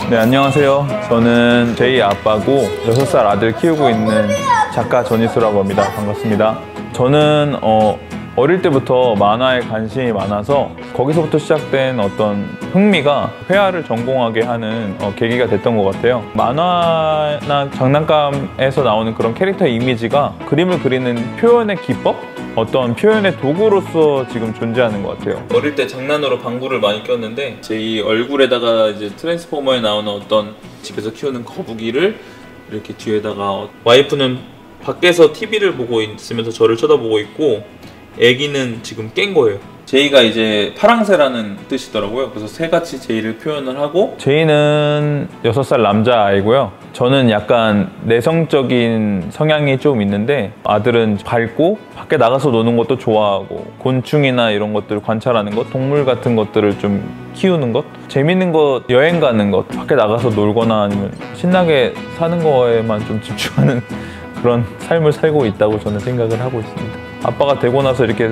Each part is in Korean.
네, 안녕하세요. 저는 제이 아빠고 6살 아들 키우고 있는 작가 전희수라고 합니다. 반갑습니다. 저는 어릴 때부터 만화에 관심이 많아서 거기서부터 시작된 어떤 흥미가 회화를 전공하게 하는 계기가 됐던 것 같아요. 만화나 장난감에서 나오는 그런 캐릭터 이미지가 그림을 그리는 표현의 기법? 어떤 표현의 도구로서 지금 존재하는 것 같아요. 어릴 때 장난으로 방구를 많이 꼈는데 제 이 얼굴에다가 이제 트랜스포머에 나오는 어떤 집에서 키우는 거북이를 이렇게 뒤에다가 와이프는 밖에서 TV를 보고 있으면서 저를 쳐다보고 있고 애기는 지금 깬 거예요. 제이가 이제 파랑새라는 뜻이더라고요. 그래서 새같이 제이를 표현을 하고 제이는 6살 남자아이고요. 저는 약간 내성적인 성향이 좀 있는데 아들은 밝고 밖에 나가서 노는 것도 좋아하고 곤충이나 이런 것들 관찰하는 것, 동물 같은 것들을 좀 키우는 것, 재밌는 것, 여행 가는 것, 밖에 나가서 놀거나 아니면 신나게 사는 거에만 좀 집중하는 그런 삶을 살고 있다고 저는 생각을 하고 있습니다. 아빠가 되고 나서 이렇게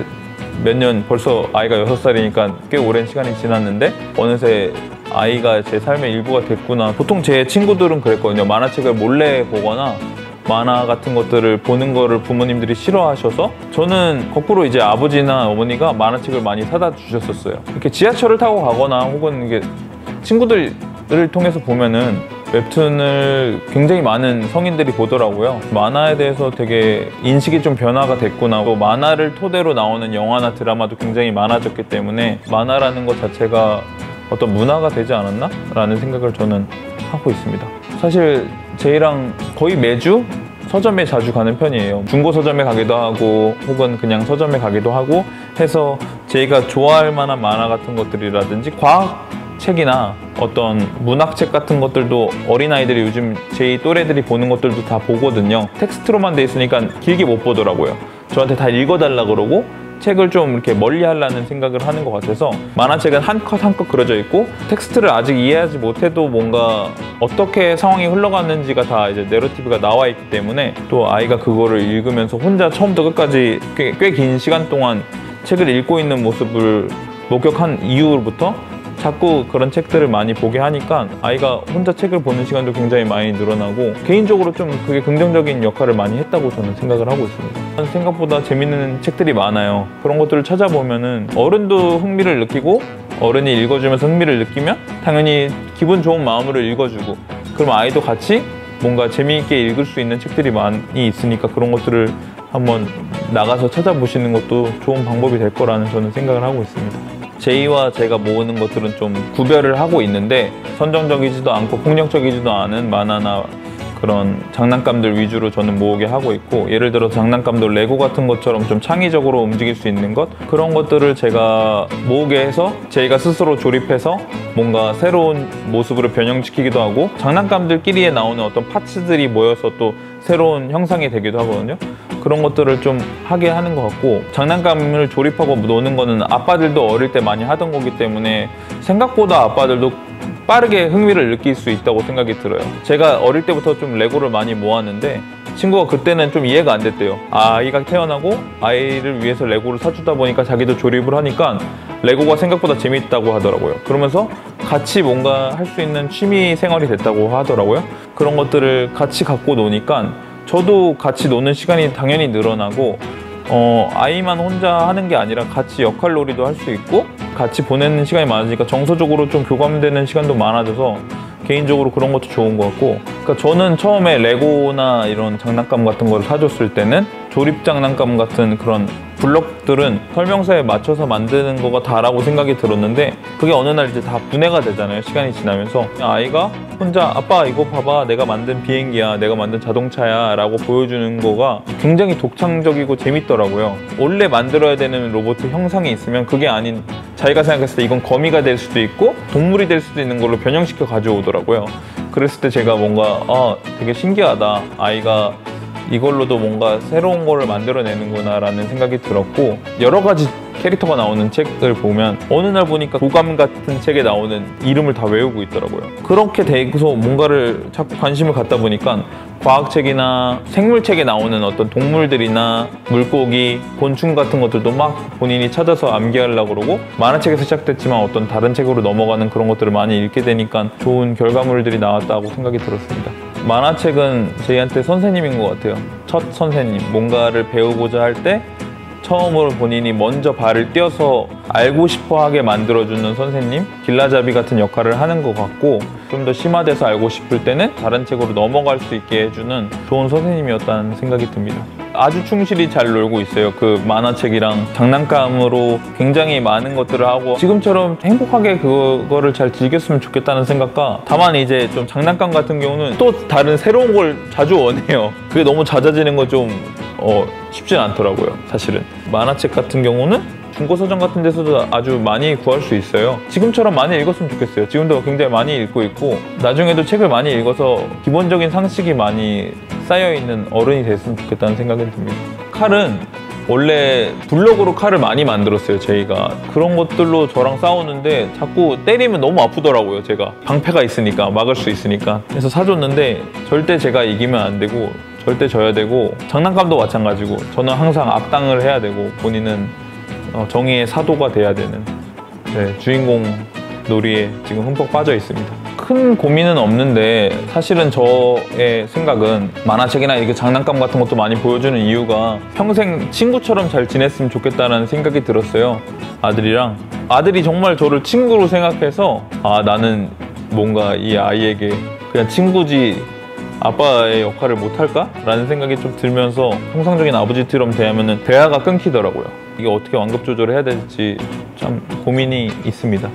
몇 년, 벌써 아이가 6살이니까 꽤 오랜 시간이 지났는데 어느새 아이가 제 삶의 일부가 됐구나. 보통 제 친구들은 그랬거든요. 만화책을 몰래 보거나 만화 같은 것들을 보는 거를 부모님들이 싫어하셔서 저는 거꾸로 이제 아버지나 어머니가 만화책을 많이 사다 주셨었어요. 이렇게 지하철을 타고 가거나 혹은 이게 친구들을 통해서 보면은 웹툰을 굉장히 많은 성인들이 보더라고요. 만화에 대해서 되게 인식이 좀 변화가 됐구나. 또 만화를 토대로 나오는 영화나 드라마도 굉장히 많아졌기 때문에 만화라는 것 자체가 어떤 문화가 되지 않았나? 라는 생각을 저는 하고 있습니다. 사실 제이랑 거의 매주 서점에 자주 가는 편이에요. 중고 서점에 가기도 하고 혹은 그냥 서점에 가기도 하고 해서 제이가 좋아할 만한 만화 같은 것들이라든지 과학 책이나 어떤 문학책 같은 것들도 어린아이들이 요즘 제 또래들이 보는 것들도 다 보거든요. 텍스트로만 돼 있으니까 길게 못 보더라고요. 저한테 다 읽어달라 그러고 책을 좀 이렇게 멀리 하려는 생각을 하는 것 같아서 만화책은 한 컷 한 컷 그려져 있고 텍스트를 아직 이해하지 못해도 뭔가 어떻게 상황이 흘러가는지가 다 이제 내러티브가 나와 있기 때문에 또 아이가 그거를 읽으면서 혼자 처음부터 끝까지 꽤 긴 시간 동안 책을 읽고 있는 모습을 목격한 이후부터 자꾸 그런 책들을 많이 보게 하니까 아이가 혼자 책을 보는 시간도 굉장히 많이 늘어나고 개인적으로 좀 그게 긍정적인 역할을 많이 했다고 저는 생각을 하고 있습니다. 생각보다 재밌는 책들이 많아요. 그런 것들을 찾아보면은 어른도 흥미를 느끼고 어른이 읽어주면서 흥미를 느끼면 당연히 기분 좋은 마음으로 읽어주고 그럼 아이도 같이 뭔가 재미있게 읽을 수 있는 책들이 많이 있으니까 그런 것들을 한번 나가서 찾아보시는 것도 좋은 방법이 될 거라는 저는 생각을 하고 있습니다. 제이와 제가 모으는 것들은 좀 구별을 하고 있는데 선정적이지도 않고 폭력적이지도 않은 만화나 그런 장난감들 위주로 저는 모으게 하고 있고 예를 들어서 장난감들 레고 같은 것처럼 좀 창의적으로 움직일 수 있는 것 그런 것들을 제가 모으게 해서 제이가 스스로 조립해서 뭔가 새로운 모습으로 변형시키기도 하고 장난감들끼리에 나오는 어떤 파츠들이 모여서 또 새로운 형상이 되기도 하거든요. 그런 것들을 좀 하게 하는 것 같고 장난감을 조립하고 노는 거는 아빠들도 어릴 때 많이 하던 거기 때문에 생각보다 아빠들도 빠르게 흥미를 느낄 수 있다고 생각이 들어요. 제가 어릴 때부터 좀 레고를 많이 모았는데 친구가 그때는 좀 이해가 안 됐대요. 아이가 태어나고 아이를 위해서 레고를 사주다 보니까 자기도 조립을 하니까 레고가 생각보다 재밌다고 하더라고요. 그러면서 같이 뭔가 할 수 있는 취미 생활이 됐다고 하더라고요. 그런 것들을 같이 갖고 노니까 저도 같이 노는 시간이 당연히 늘어나고 아이만 혼자 하는 게 아니라 같이 역할놀이도 할 수 있고 같이 보내는 시간이 많아지니까 정서적으로 좀 교감되는 시간도 많아져서 개인적으로 그런 것도 좋은 것 같고 그러니까 저는 처음에 레고나 이런 장난감 같은 걸 사줬을 때는 조립 장난감 같은 그런 블록들은 설명서에 맞춰서 만드는 거가 다라고 생각이 들었는데 그게 어느 날 이제 다 분해가 되잖아요. 시간이 지나면서 아이가 혼자 아빠 이거 봐봐 내가 만든 비행기야 내가 만든 자동차야 라고 보여주는 거가 굉장히 독창적이고 재밌더라고요. 원래 만들어야 되는 로봇 형상이 있으면 그게 아닌 자기가 생각했을 때 이건 거미가 될 수도 있고 동물이 될 수도 있는 걸로 변형시켜 가져오더라고요. 그랬을 때 제가 뭔가 되게 신기하다 아이가 이걸로도 뭔가 새로운 거를 만들어내는구나 라는 생각이 들었고 여러 가지 캐릭터가 나오는 책을 보면 어느 날 보니까 교감 같은 책에 나오는 이름을 다 외우고 있더라고요. 그렇게 돼서 뭔가를 자꾸 관심을 갖다 보니까 과학책이나 생물책에 나오는 어떤 동물들이나 물고기, 곤충 같은 것들도 막 본인이 찾아서 암기하려고 그러고, 만화책에서 시작됐지만 어떤 다른 책으로 넘어가는 그런 것들을 많이 읽게 되니까 좋은 결과물들이 나왔다고 생각이 들었습니다. 만화책은 저희한테 선생님인 것 같아요. 첫 선생님. 뭔가를 배우고자 할 때 처음으로 본인이 먼저 발을 떼어서 알고 싶어 하게 만들어주는 선생님, 길라잡이 같은 역할을 하는 것 같고, 좀 더 심화돼서 알고 싶을 때는 다른 책으로 넘어갈 수 있게 해주는 좋은 선생님이었다는 생각이 듭니다. 아주 충실히 잘 놀고 있어요. 그 만화책이랑 장난감으로 굉장히 많은 것들을 하고 지금처럼 행복하게 그거를 잘 즐겼으면 좋겠다는 생각과, 다만 이제 좀 장난감 같은 경우는 또 다른 새로운 걸 자주 원해요. 그게 너무 잦아지는 거 좀 쉽진 않더라고요, 사실은. 만화책 같은 경우는 중고서점 같은 데서도 아주 많이 구할 수 있어요. 지금처럼 많이 읽었으면 좋겠어요. 지금도 굉장히 많이 읽고 있고, 나중에도 책을 많이 읽어서 기본적인 상식이 많이 쌓여있는 어른이 됐으면 좋겠다는 생각이 듭니다. 칼은 원래 블럭으로 칼을 많이 만들었어요, 저희가. 그런 것들로 저랑 싸우는데 자꾸 때리면 너무 아프더라고요, 제가. 방패가 있으니까, 막을 수 있으니까. 그래서 사줬는데 절대 제가 이기면 안 되고 절대 져야 되고, 장난감도 마찬가지고 저는 항상 악당을 해야 되고 본인은 정의의 사도가 돼야 되는, 주인공 놀이에 지금 흠뻑 빠져 있습니다. 큰 고민은 없는데, 사실은 저의 생각은 만화책이나 이렇게 장난감 같은 것도 많이 보여주는 이유가 평생 친구처럼 잘 지냈으면 좋겠다는 생각이 들었어요. 아들이랑. 아들이 정말 저를 친구로 생각해서 나는 뭔가 이 아이에게 그냥 친구지 아빠의 역할을 못할까? 라는 생각이 좀 들면서 통상적인 아버지처럼 대하면 대화가 끊기더라고요. 이게 어떻게 완급 조절을 해야 될지 참 고민이 있습니다.